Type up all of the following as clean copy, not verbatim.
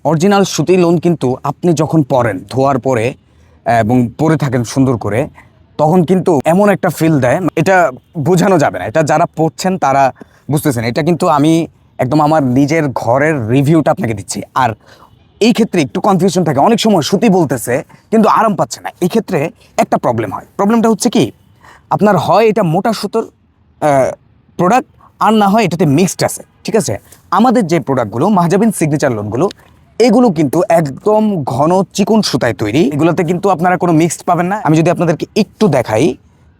Original সুতি loan কিন্তু আপনি যখন পরেন ধোয়ার পরে এবং পরে থাকেন সুন্দর করে, তখন কিন্তু এমন একটা ফিল দেয়, এটা বোঝানো যাবে না। এটা যারা পড়ছেন তারা বুঝতেছেন। এটা কিন্তু আমি একদম আমার নিজের ঘরের রিভিউটা আপনাকে দিচ্ছি। আর এই ক্ষেত্রে একটু কনফিউশন থাকে, অনেক সময় সুতি বলতেছে কিন্তু আরাম পাচ্ছে না। এই ক্ষেত্রে একটা প্রবলেম হয়। প্রবলেমটা হচ্ছে কি, আপনার হয় এটা মোটা সুতোর প্রোডাক্ট, আর না হয় এটাতে মিক্সড আছে। ঠিক আছে, আমাদের যে প্রোডাক্টগুলো মাহজাবিন সিগনেচার লোনগুলো, এগুলো কিন্তু একদম ঘন চিকন সুতায় তৈরি। এগুলোতে কিন্তু আপনারা কোনো মিক্সড পাবেন না। আমি যদি আপনাদেরকে একটু দেখাই,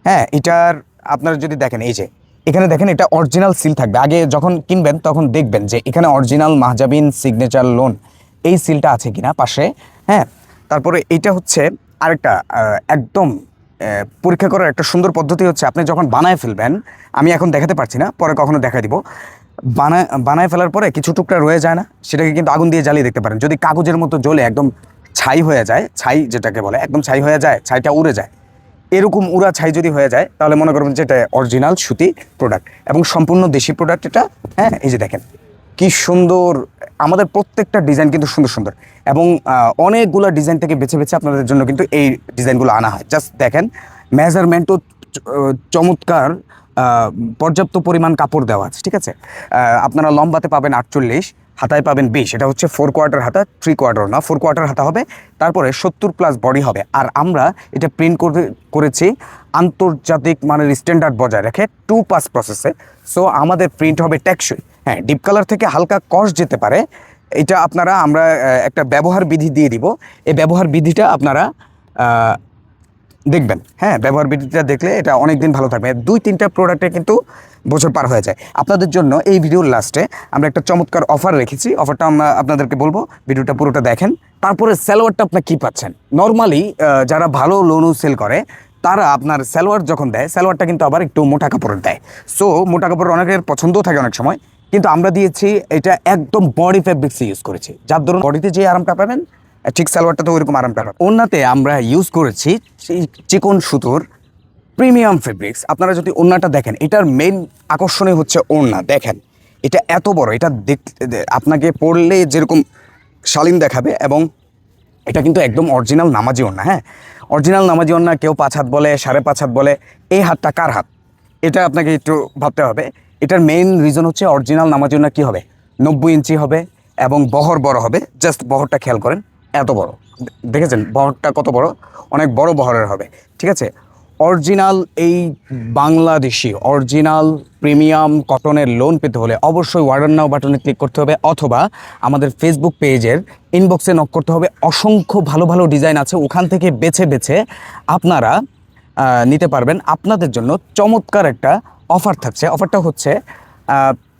হ্যাঁ, এটার আপনারা যদি দেখেন, এই যে এখানে দেখেন, এটা অরিজিনাল সিল থাকবে। আগে যখন কিনবেন তখন দেখবেন যে এখানে অরিজিনাল মাহজাবিন সিগনেচার লোন এই সিলটা আছে কিনা পাশে। হ্যাঁ, তারপরে এটা হচ্ছে আরেকটা একদম পরীক্ষা করার একটা সুন্দর পদ্ধতি হচ্ছে, আপনি যখন বানায় ফেলবেন, আমি এখন দেখাতে পারছি না, পরে কখনো দেখা দিব। বানায় ফেলার পরে কিছু টুকরা রয়ে যায় না, সেটাকে কিন্তু আগুন দিয়ে জ্বালিয়ে দেখতে পারেন। যদি কাগজের মতো জ্বলে একদম ছাই হয়ে যায়, ছাই যেটাকে বলে একদম ছাই হয়ে যায়, ছাইটা উড়ে যায়, এরকম উড়া ছাই যদি হয়ে যায়, তাহলে মনে করবেন যে এটা অরিজিনাল সুতি প্রোডাক্ট এবং সম্পূর্ণ দেশি প্রোডাক্ট এটা। হ্যাঁ, এই যে দেখেন কি সুন্দর, আমাদের প্রত্যেকটা ডিজাইন কিন্তু সুন্দর সুন্দর, এবং অনেকগুলো ডিজাইন থেকে বেছে বেছে আপনাদের জন্য কিন্তু এই ডিজাইনগুলো আনা হয়। জাস্ট দেখেন, মেজারমেন্টও চমৎকার, পর্যাপ্ত পরিমাণ কাপড় দেওয়া আছে। ঠিক আছে, আপনারা লম্বাতে পাবেন 48, হাতায় পাবেন 20। এটা হচ্ছে 4 কোয়ার্টার হাতা, 3 কোয়ার্টার না, 4 কোয়ার্টার হাতা হবে। তারপরে 70+ বডি হবে। আর আমরা এটা প্রিন্ট করেছি আন্তর্জাতিক মানের স্ট্যান্ডার্ড বজায় রেখে 2 পাস প্রসেসে। সো আমাদের প্রিন্ট হবে টেকসই। হ্যাঁ, ডিপ কালার থেকে হালকা কস যেতে পারে, এটা আপনারা, আমরা একটা ব্যবহার বিধি দিয়ে দিব। এই ব্যবহার বিধিটা আপনারা দেখবেন। হ্যাঁ, ব্যবহার বিধিটা দেখলে এটা অনেক দিন ভালো থাকবে। 2-3টা প্রোডাক্টে কিন্তু বছর পার হয়ে যায়। আপনাদের জন্য এই ভিডিওর লাস্টে আমরা একটা চমৎকার অফার রেখেছি। অফারটা আমরা আপনাদেরকে বলবো, ভিডিওটা পুরোটা দেখেন। তারপরে সালোয়ারটা আপনার কী পাচ্ছেন। নর্মালি যারা ভালো লোনও সেল করে, তারা আপনার সালোয়ার যখন দেয়, সালোয়ারটা কিন্তু আবার একটু মোটা কাপড়ের দেয়। সো মোটা কাপড়ের অনেকের পছন্দও থাকে অনেক সময়, কিন্তু আমরা দিয়েছি এটা একদম বডি ফেব্রিক্স ইউজ করেছি, যার ধরুন বডিতে যে আরামটা পাবেন, ঠিক সালোয়ারটা তো ওইরকম আরামটা পাবেন। ওড়নাতে আমরা ইউজ করেছি চিকন সুতোর প্রিমিয়াম ফেব্রিক্স। আপনারা যদি ওড়নাটা দেখেন, এটার মেইন আকর্ষণীয় হচ্ছে ওড়না। দেখেন এটা এত বড়, এটা আপনাকে পরলে যেরকম শালীন দেখাবে, এবং এটা কিন্তু একদম অরিজিনাল নামাজি ওড়না। হ্যাঁ, অরিজিনাল নামাজি ওড়না। কেউ 5 হাত বলে, 5.5 হাত বলে, এই হাতটা কার হাত, এটা আপনাকে একটু ভাবতে হবে। এটার মেইন রিজন হচ্ছে অরিজিনাল নামাজি ওড়না কী হবে, 90 ইঞ্চি হবে এবং বহর বড় হবে। জাস্ট বহরটা খেয়াল করেন, এত বড়, দেখেছেন বহরটা কত বড়, অনেক বড় বহরের হবে। ঠিক আছে, অরিজিনাল এই বাংলাদেশি অরিজিনাল প্রিমিয়াম কটনের লোন পেতে হলে অবশ্যই অর্ডার নাও বাটনে ক্লিক করতে হবে, অথবা আমাদের ফেসবুক পেজের ইনবক্সে নক করতে হবে। অসংখ্য ভালো ভালো ডিজাইন আছে, ওখান থেকে বেছে বেছে আপনারা নিতে পারবেন। আপনাদের জন্য চমৎকার একটা অফার থাকছে। অফারটা হচ্ছে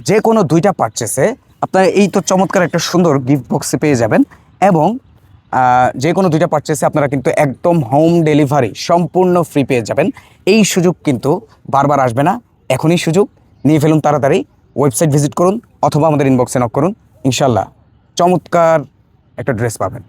যে কোনো 2টা পারচেসে আপনারা এই তো চমৎকার একটা সুন্দর গিফট বক্সে পেয়ে যাবেন, এবং যে কোনো 2টা পারচেসে আপনারা কিন্তু একদম হোম ডেলিভারি সম্পূর্ণ ফ্রি পেয়ে যাবেন। এই সুযোগ কিন্তু বারবার আসবে না, এখনই সুযোগ নিয়ে ফেলুন তাড়াতাড়ি। ওয়েবসাইট ভিজিট করুন অথবা আমাদের ইনবক্সে নক করুন, ইনশাল্লাহ চমৎকার একটা ড্রেস পাবেন।